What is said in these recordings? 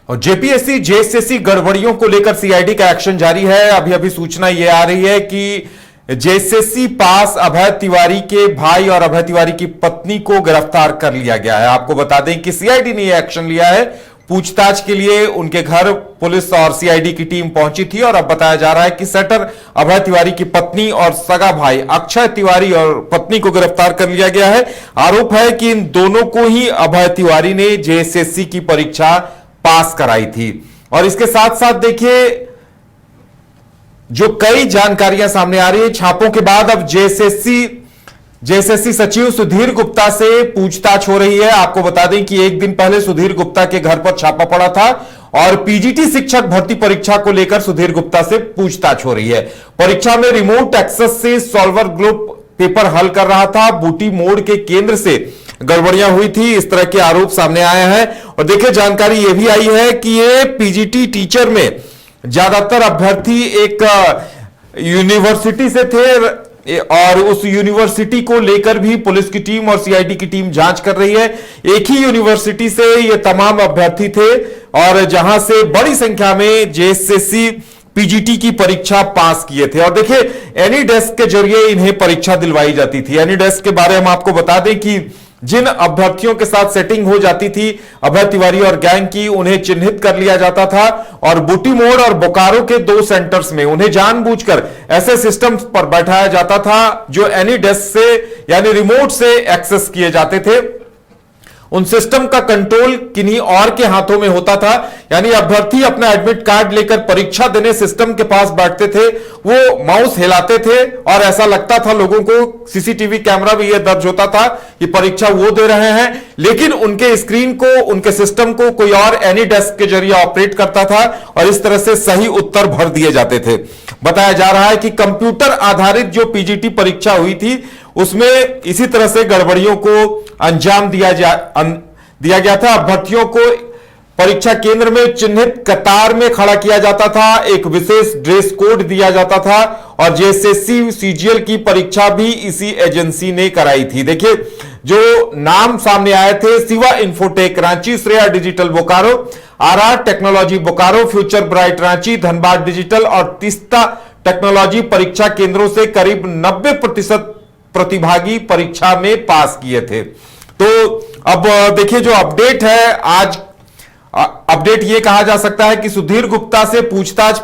और JPSC JSSC गड़बड़ियों को लेकर सीआईडी का एक्शन जारी है। अभी अभी सूचना यह आ रही है कि जेएसएससी पास अभय तिवारी के भाई और अभय तिवारी की पत्नी को गिरफ्तार कर लिया गया है। आपको बता दें कि सीआईडी ने यह एक्शन लिया है। पूछताछ के लिए उनके घर पुलिस और सीआईडी की टीम पहुंची थी और अब बताया जा रहा है कि सेटर अभय तिवारी की पत्नी और सगा भाई अक्षय तिवारी और पत्नी को गिरफ्तार कर लिया गया है। आरोप है कि इन दोनों को ही अभय तिवारी ने जेएसएससी की परीक्षा पास कराई थी। और इसके साथ साथ देखिए जो कई जानकारियां सामने आ रही है। छापों के बाद अब जेएसएससी सचिव सुधीर गुप्ता से पूछताछ हो रही है। आपको बता दें कि एक दिन पहले सुधीर गुप्ता के घर पर छापा पड़ा था और पीजीटी शिक्षक भर्ती परीक्षा को लेकर सुधीर गुप्ता से पूछताछ हो रही है। परीक्षा में रिमोट एक्सेस से सॉल्वर ग्रुप पेपर हल कर रहा था। बूटी मोड़ के केंद्र से गड़बड़ियां हुई थी, इस तरह के आरोप सामने आए हैं। और देखिए जानकारी यह भी आई है कि ये पीजीटी टीचर में ज्यादातर अभ्यर्थी एक यूनिवर्सिटी से थे और उस यूनिवर्सिटी को लेकर भी पुलिस की टीम और सीआईडी की टीम जांच कर रही है। एक ही यूनिवर्सिटी से ये तमाम अभ्यर्थी थे और जहां से बड़ी संख्या में जेएसएससी पीजीटी की परीक्षा पास किए थे। और देखिए एनी डेस्क के जरिए इन्हें परीक्षा दिलवाई जाती थी। एनी डेस्क के बारे में हम आपको बता दें कि जिन अभ्यर्थियों के साथ सेटिंग हो जाती थी अभय तिवारी और गैंग की, उन्हें चिन्हित कर लिया जाता था और बूटी मोड़ और बोकारो के 2 सेंटर्स में उन्हें जानबूझकर ऐसे सिस्टम्स पर बैठाया जाता था जो एनी डेस्क से यानी रिमोट से एक्सेस किए जाते थे। उन सिस्टम का कंट्रोल किन्हीं और के हाथों में होता था, यानी अभ्यर्थी अपना एडमिट कार्ड लेकर परीक्षा देने सिस्टम के पास बैठते थे, वो माउस हिलाते थे और ऐसा लगता था लोगों को, सीसीटीवी कैमरा भी यह दर्ज होता था कि परीक्षा वो दे रहे हैं, लेकिन उनके स्क्रीन को, उनके सिस्टम को कोई और एनी डेस्क के जरिए ऑपरेट करता था और इस तरह से सही उत्तर भर दिए जाते थे। बताया जा रहा है कि कंप्यूटर आधारित जो पीजीटी परीक्षा हुई थी उसमें इसी तरह से गड़बड़ियों को अंजाम दिया गया था। अभ्यर्थियों को परीक्षा केंद्र में चिन्हित कतार में खड़ा किया जाता था, एक विशेष ड्रेस कोड दिया जाता था और जेएसएससी सीजीएल की परीक्षा भी इसी एजेंसी ने कराई थी। देखिए जो नाम सामने आए थे, Shiva infotech Ranchi, Shreya digital Bokaro, RR technology Bokaro, future bright Ranchi, Dhanbad digital और तीस्ता टेक्नोलॉजी परीक्षा केंद्रों से करीब 90% प्रतिभागी परीक्षा में पास किए थे। तो अब देखिए जो अपडेट है, आज अपडेट यह कहा जा सकता है कि सुधीर गुप्ता से पूछताछ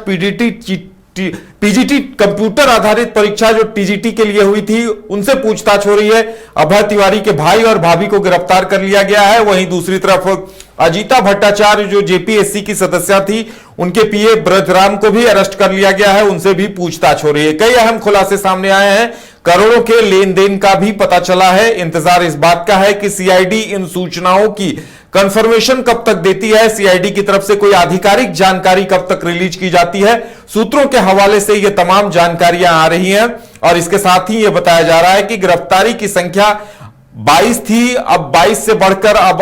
पीजीटी कंप्यूटर आधारित परीक्षा जो टीजीटी के लिए हुई थी उनसे पूछताछ हो रही है। अभय तिवारी के भाई और भाभी को गिरफ्तार कर लिया गया है। वहीं दूसरी तरफ अजीता भट्टाचार्य जो जेपीएससी की सदस्य थी, उनके पीए ब्रजराम को भी अरेस्ट कर लिया गया है, उनसे भी पूछताछ हो रही है। कई अहम खुलासे सामने आए हैं, करोड़ों के लेन देन का भी पता चला है। इंतजार इस बात का है कि सीआईडी इन सूचनाओं की कंफर्मेशन कब तक देती है, सीआईडी की तरफ से कोई आधिकारिक जानकारी कब तक रिलीज की जाती है। सूत्रों के हवाले से ये तमाम जानकारियां आ रही हैं और इसके साथ ही यह बताया जा रहा है कि गिरफ्तारी की संख्या 22 थी, अब 22 से बढ़कर अब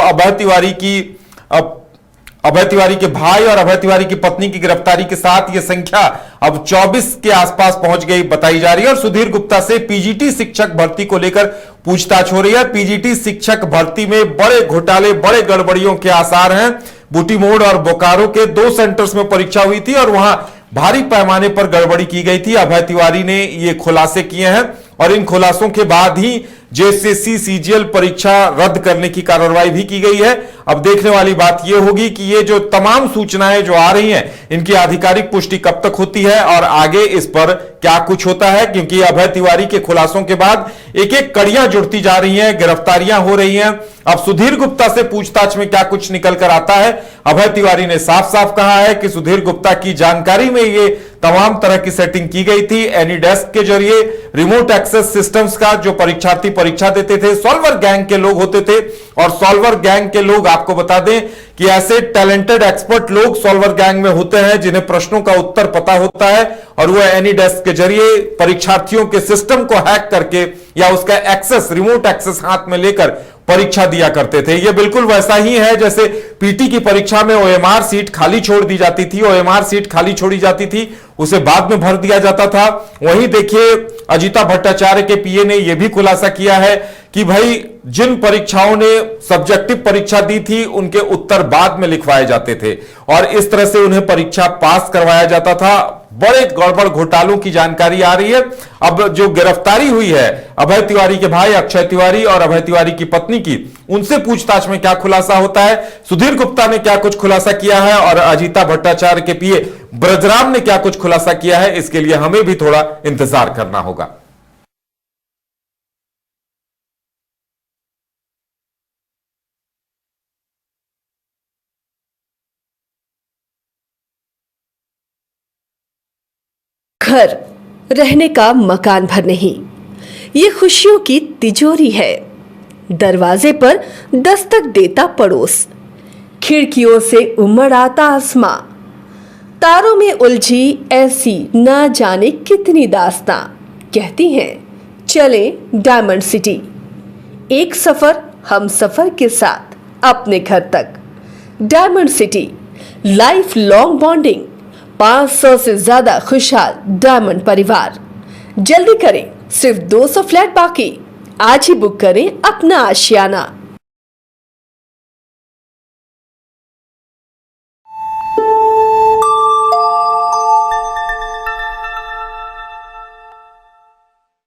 अभय तिवारी के भाई और अभय तिवारी की पत्नी की गिरफ्तारी के साथ यह संख्या अब 24 के आसपास पहुंच गई बताई जा रही है। और सुधीर गुप्ता से पीजीटी शिक्षक भर्ती को लेकर पूछताछ हो रही है। पीजीटी शिक्षक भर्ती में बड़े घोटाले, बड़े गड़बड़ियों के आसार हैं। बूटी मोड़ और बोकारो के 2 सेंटर्स में परीक्षा हुई थी और वहां भारी पैमाने पर गड़बड़ी की गई थी। अभय तिवारी ने ये खुलासे किए हैं और इन खुलासों के बाद ही जेएसएससी सीजीएल परीक्षा रद्द करने की कार्रवाई भी की गई है। अब देखने वाली बात यह होगी कि ये जो तमाम सूचनाएं जो आ रही हैं इनकी आधिकारिक पुष्टि कब तक होती है और आगे इस पर क्या कुछ होता है, क्योंकि अभय तिवारी के खुलासों के बाद एक एक कड़ियां जुड़ती जा रही हैं, गिरफ्तारियां हो रही हैं। अब सुधीर गुप्ता से पूछताछ में क्या कुछ निकल कर आता है। अभय तिवारी ने साफ साफ कहा है कि सुधीर गुप्ता की जानकारी में ये तमाम तरह की सेटिंग की गई थी। एनी डेस्क के जरिए रिमोट एक्सेस सिस्टम्स का जो परीक्षार्थी परीक्षा देते थे सॉल्वर गैंग के लोग होते थे और सॉल्वर गैंग के लोग, आपको बता दें कि ऐसे टैलेंटेड एक्सपर्ट लोग सॉल्वर गैंग में होते हैं जिन्हें प्रश्नों का उत्तर पता होता है और वह एनी डेस्क के जरिए परीक्षार्थियों के सिस्टम को हैक करके या उसका एक्सेस, रिमोट एक्सेस हाथ में लेकर परीक्षा दिया करते थे। यह बिल्कुल वैसा ही है जैसे पीटी की परीक्षा में ओएमआर सीट खाली छोड़ दी जाती थी, ओएमआर सीट खाली छोड़ी जाती थी, उसे बाद में भर दिया जाता था। वहीं देखिए अजीता भट्टाचार्य के पीए ने यह भी खुलासा किया है कि भाई जिन परीक्षाओं ने सब्जेक्टिव परीक्षा दी थी उनके उत्तर बाद में लिखवाए जाते थे और इस तरह से उन्हें परीक्षा पास करवाया जाता था। बड़े गड़बड़ घोटालों की जानकारी आ रही है। अब जो गिरफ्तारी हुई है अभय तिवारी के भाई अक्षय तिवारी और अभय तिवारी की पत्नी की, उनसे पूछताछ में क्या खुलासा होता है, सुधीर गुप्ता ने क्या कुछ खुलासा किया है और अजीता भट्टाचार्य के पीए ब्रजराम ने क्या कुछ खुलासा किया है, इसके लिए हमें भी थोड़ा इंतजार करना होगा। घर रहने का मकान भर नहीं, ये खुशियों की तिजोरी है। दरवाजे पर दस्तक देता पड़ोस, खिड़कियों से उमड़ आता आसमां, तारों में उलझी ऐसी ना जाने कितनी दास्तां। कहती हैं चले डायमंड सिटी, एक सफर हम सफर के साथ अपने घर तक। Diamond city, life long bonding, 500 से ज्यादा खुशहाल डायमंड परिवार। जल्दी करें, सिर्फ 200 फ्लैट बाकी। आज ही बुक करें अपना आशियाना।